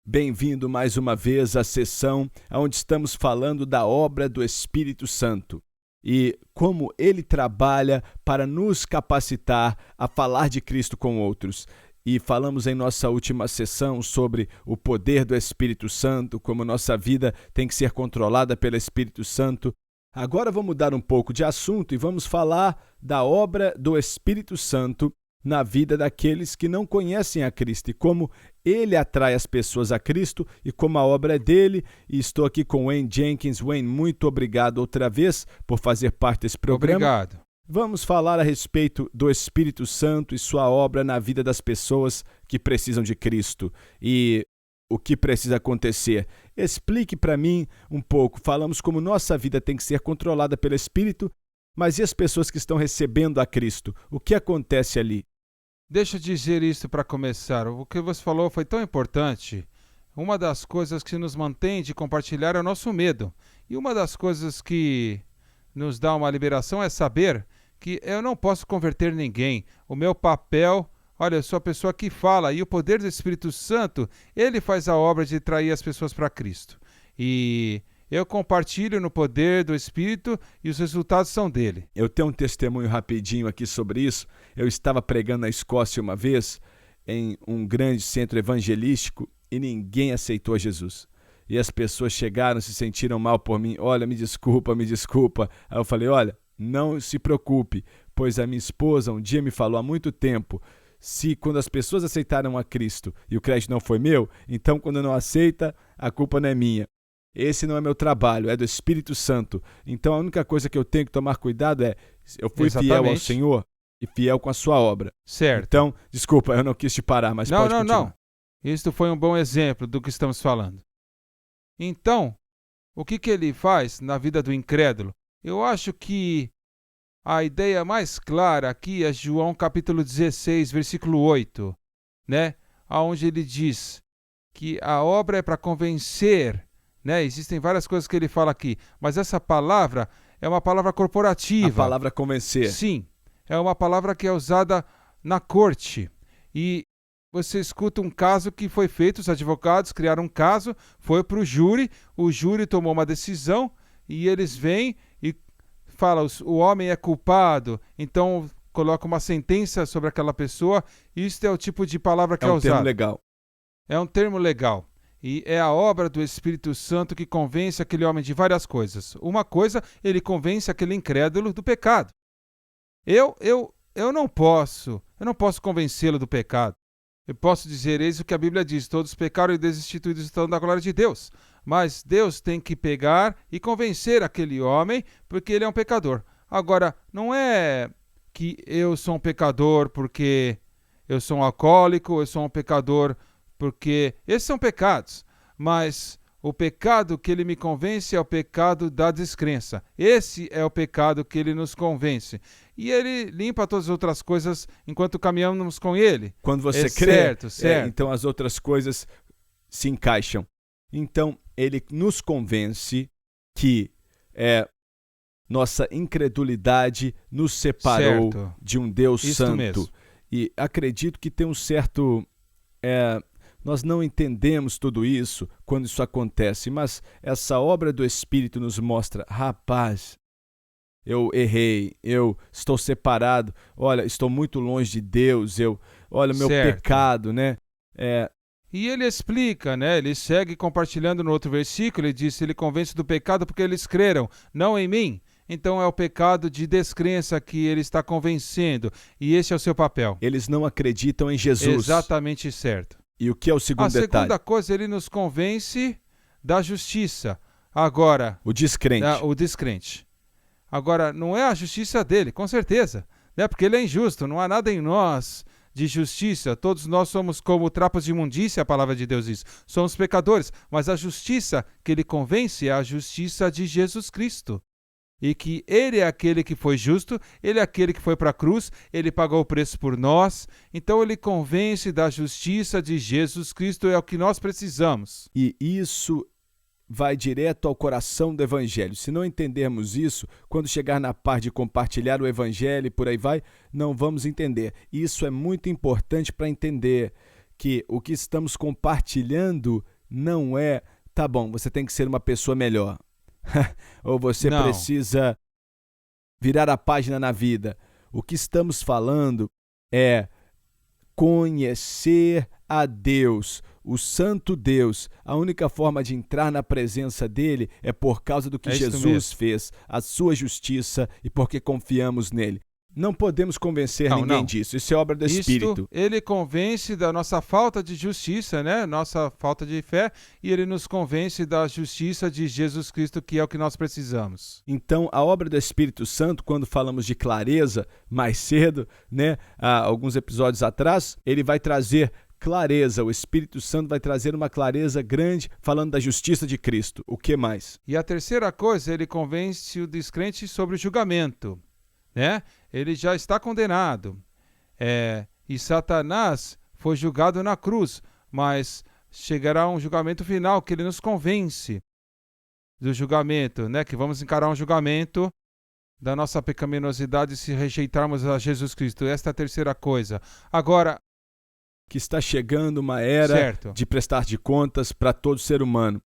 Bem-vindo mais uma vez à sessão onde estamos falando da obra do Espírito Santo e como ele trabalha para nos capacitar a falar de Cristo com outros. E falamos em nossa última sessão sobre o poder do Espírito Santo, como nossa vida tem que ser controlada pelo Espírito Santo. Agora vamos mudar um pouco de assunto e vamos falar da obra do Espírito Santo na vida daqueles que não conhecem a Cristo e como ele atrai as pessoas a Cristo e como a obra é dele. E estou aqui com Wayne Jenkins. Wayne, muito obrigado outra vez por fazer parte desse programa. Obrigado. Vamos falar a respeito do Espírito Santo e sua obra na vida das pessoas que precisam de Cristo e o que precisa acontecer. Explique para mim um pouco. Falamos como nossa vida tem que ser controlada pelo Espírito, mas e as pessoas que estão recebendo a Cristo? O que acontece ali? Deixa eu dizer isso para começar. O que você falou foi tão importante. Uma das coisas que nos mantém de compartilhar é o nosso medo. E uma das coisas que nos dá uma liberação é saber que eu não posso converter ninguém. O meu papel, olha, eu sou a pessoa que fala. E o poder do Espírito Santo, ele faz a obra de trair as pessoas para Cristo. E eu compartilho no poder do Espírito e os resultados são dele. Eu tenho um testemunho rapidinho aqui sobre isso. Eu estava pregando na Escócia uma vez, em um grande centro evangelístico, e ninguém aceitou Jesus. E as pessoas chegaram, se sentiram mal por mim. Olha, me desculpa, me desculpa. Aí eu falei, olha, não se preocupe, pois a minha esposa um dia me falou há muito tempo, se quando as pessoas aceitaram a Cristo e o crédito não foi meu, então quando não aceita, a culpa não é minha. Esse não é meu trabalho, é do Espírito Santo. Então a única coisa que eu tenho que tomar cuidado é, eu fui fiel ao Senhor e fiel com a sua obra. Certo. Então, desculpa, eu não quis te parar, mas pode continuar. Não. Isto foi um bom exemplo do que estamos falando. Então, o que ele faz na vida do incrédulo? Eu acho que a ideia mais clara aqui é João capítulo 16, versículo 8, né? Onde ele diz que a obra é para convencer, né? Existem várias coisas que ele fala aqui, mas essa palavra é uma palavra corporativa. A palavra convencer. Sim, é uma palavra que é usada na corte. E você escuta um caso que foi feito, os advogados criaram um caso, foi para o júri tomou uma decisão e eles vêm e falam, o homem é culpado, então coloca uma sentença sobre aquela pessoa. Isso é o tipo de palavra que é usada. É um termo legal. É um termo legal. E é a obra do Espírito Santo que convence aquele homem de várias coisas. Uma coisa, ele convence aquele incrédulo do pecado. Eu não posso convencê-lo do pecado. Eu posso dizer, eis o que a Bíblia diz, todos pecaram e destituídos estão da glória de Deus. Mas Deus tem que pegar e convencer aquele homem, porque ele é um pecador. Agora, não é que eu sou um pecador porque eu sou um alcoólico, eu sou um pecador porque esses são pecados, mas o pecado que ele me convence é o pecado da descrença. Esse é o pecado que ele nos convence. E ele limpa todas as outras coisas enquanto caminhamos com ele. Quando você crê, certo. Então as outras coisas se encaixam. Então ele nos convence que nossa incredulidade nos separou de um Deus santo. Mesmo. E acredito que tem um certo... Nós não entendemos tudo isso quando isso acontece, mas essa obra do Espírito nos mostra, rapaz, eu errei, eu estou separado, olha, estou muito longe de Deus, olha, meu pecado, né? E ele explica, né? Ele segue compartilhando no outro versículo, ele diz, ele convence do pecado porque eles creram, não em mim. Então é o pecado de descrença que ele está convencendo, e esse é o seu papel. Eles não acreditam em Jesus. Exatamente certo. E o que é o segundo detalhe? A segunda coisa, ele nos convence da justiça. Agora... O descrente. Agora, não é a justiça dele, com certeza, né? Porque ele é injusto, não há nada em nós de justiça. Todos nós somos como trapos de imundícia, a palavra de Deus diz. Somos pecadores, mas a justiça que ele convence é a justiça de Jesus Cristo. E que ele é aquele que foi justo, ele é aquele que foi para a cruz, ele pagou o preço por nós. Então ele convence da justiça de Jesus Cristo, é o que nós precisamos. E isso vai direto ao coração do Evangelho. Se não entendermos isso, quando chegar na parte de compartilhar o Evangelho e por aí vai, não vamos entender. Isso é muito importante para entender que o que estamos compartilhando não é, tá bom, você tem que ser uma pessoa melhor. Ou você Não. precisa virar a página na vida. O que estamos falando é conhecer a Deus, o Santo Deus. A única forma de entrar na presença dele é por causa do que É isso Jesus mesmo. fez, a sua justiça e porque confiamos nele. Não podemos convencer ninguém disso. Isso é obra do Espírito. Ele convence da nossa falta de justiça, né? Nossa falta de fé, e ele nos convence da justiça de Jesus Cristo, que é o que nós precisamos. Então, a obra do Espírito Santo, quando falamos de clareza, mais cedo, né, há alguns episódios atrás, ele vai trazer clareza. O Espírito Santo vai trazer uma clareza grande falando da justiça de Cristo. O que mais? E a terceira coisa, ele convence o descrente sobre o julgamento, né? Ele já está condenado. E Satanás foi julgado na cruz, mas chegará um julgamento final que ele nos convence do julgamento, né? Que vamos encarar um julgamento da nossa pecaminosidade se rejeitarmos a Jesus Cristo. Esta é a terceira coisa. Agora, que está chegando uma era certo, de prestar de contas para todo ser humano.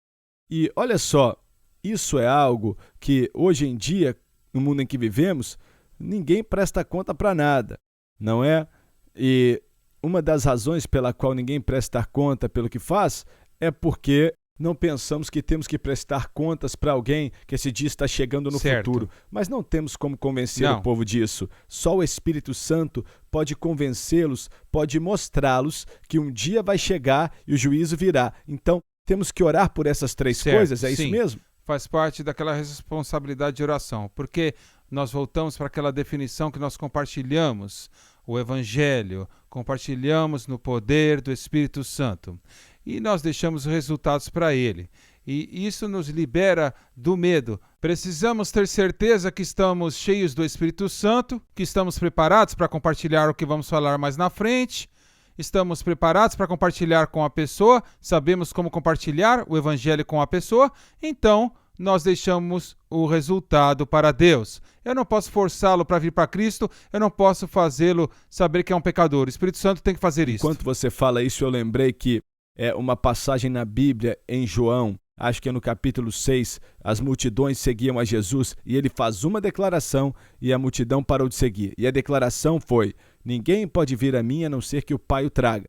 E olha só, isso é algo que hoje em dia, no mundo em que vivemos, ninguém presta conta para nada, não é? E uma das razões pela qual ninguém presta conta pelo que faz é porque não pensamos que temos que prestar contas para alguém que esse dia está chegando no certo, futuro. Mas não temos como convencer Não. o povo disso. Só o Espírito Santo pode convencê-los, pode mostrá-los que um dia vai chegar e o juízo virá. Então, temos que orar por essas três Certo, coisas, é isso sim. mesmo? Faz parte daquela responsabilidade de oração, porque nós voltamos para aquela definição que nós compartilhamos, o Evangelho, compartilhamos no poder do Espírito Santo e nós deixamos os resultados para ele. E isso nos libera do medo. Precisamos ter certeza que estamos cheios do Espírito Santo, que estamos preparados para compartilhar o que vamos falar mais na frente. Estamos preparados para compartilhar com a pessoa, sabemos como compartilhar o Evangelho com a pessoa, então nós deixamos o resultado para Deus. Eu não posso forçá-lo para vir para Cristo, eu não posso fazê-lo saber que é um pecador. O Espírito Santo tem que fazer isso. Enquanto você fala isso, eu lembrei que é uma passagem na Bíblia, em João, acho que é no capítulo 6, as multidões seguiam a Jesus e ele faz uma declaração e a multidão parou de seguir. E a declaração foi: ninguém pode vir a mim a não ser que o Pai o traga,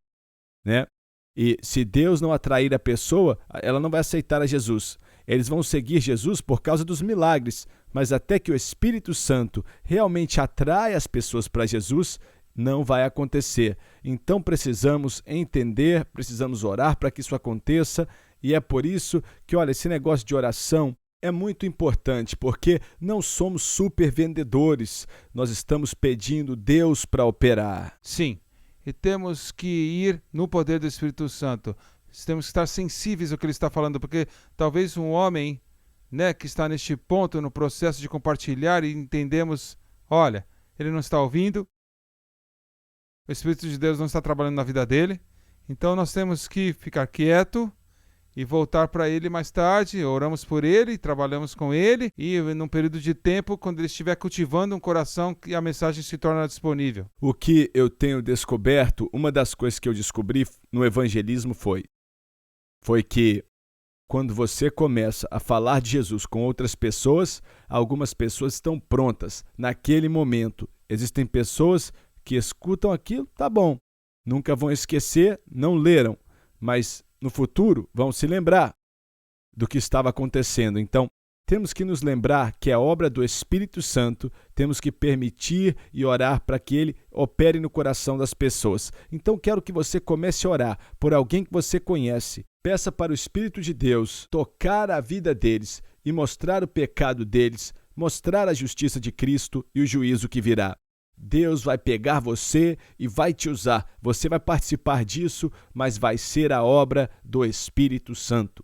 né? E se Deus não atrair a pessoa, ela não vai aceitar a Jesus. Eles vão seguir Jesus por causa dos milagres, mas até que o Espírito Santo realmente atrai as pessoas para Jesus, não vai acontecer. Então precisamos entender, precisamos orar para que isso aconteça, e é por isso que, olha, esse negócio de oração é muito importante, porque não somos super vendedores, nós estamos pedindo Deus para operar. Sim, e temos que ir no poder do Espírito Santo. Temos que estar sensíveis ao que ele está falando, porque talvez um homem, né, que está neste ponto no processo de compartilhar e entendemos, olha, ele não está ouvindo, o Espírito de Deus não está trabalhando na vida dele, então nós temos que ficar quieto e voltar para ele mais tarde, oramos por ele, trabalhamos com ele, e num período de tempo, quando ele estiver cultivando um coração, que a mensagem se torna disponível. O que eu tenho descoberto, uma das coisas que eu descobri no evangelismo foi que quando você começa a falar de Jesus com outras pessoas, algumas pessoas estão prontas naquele momento. Existem pessoas que escutam aquilo, tá bom, nunca vão esquecer, não leram, mas no futuro vão se lembrar do que estava acontecendo. Então, temos que nos lembrar que é obra do Espírito Santo, temos que permitir e orar para que ele opere no coração das pessoas. Então, quero que você comece a orar por alguém que você conhece. Peça para o Espírito de Deus tocar a vida deles e mostrar o pecado deles, mostrar a justiça de Cristo e o juízo que virá. Deus vai pegar você e vai te usar. Você vai participar disso, mas vai ser a obra do Espírito Santo.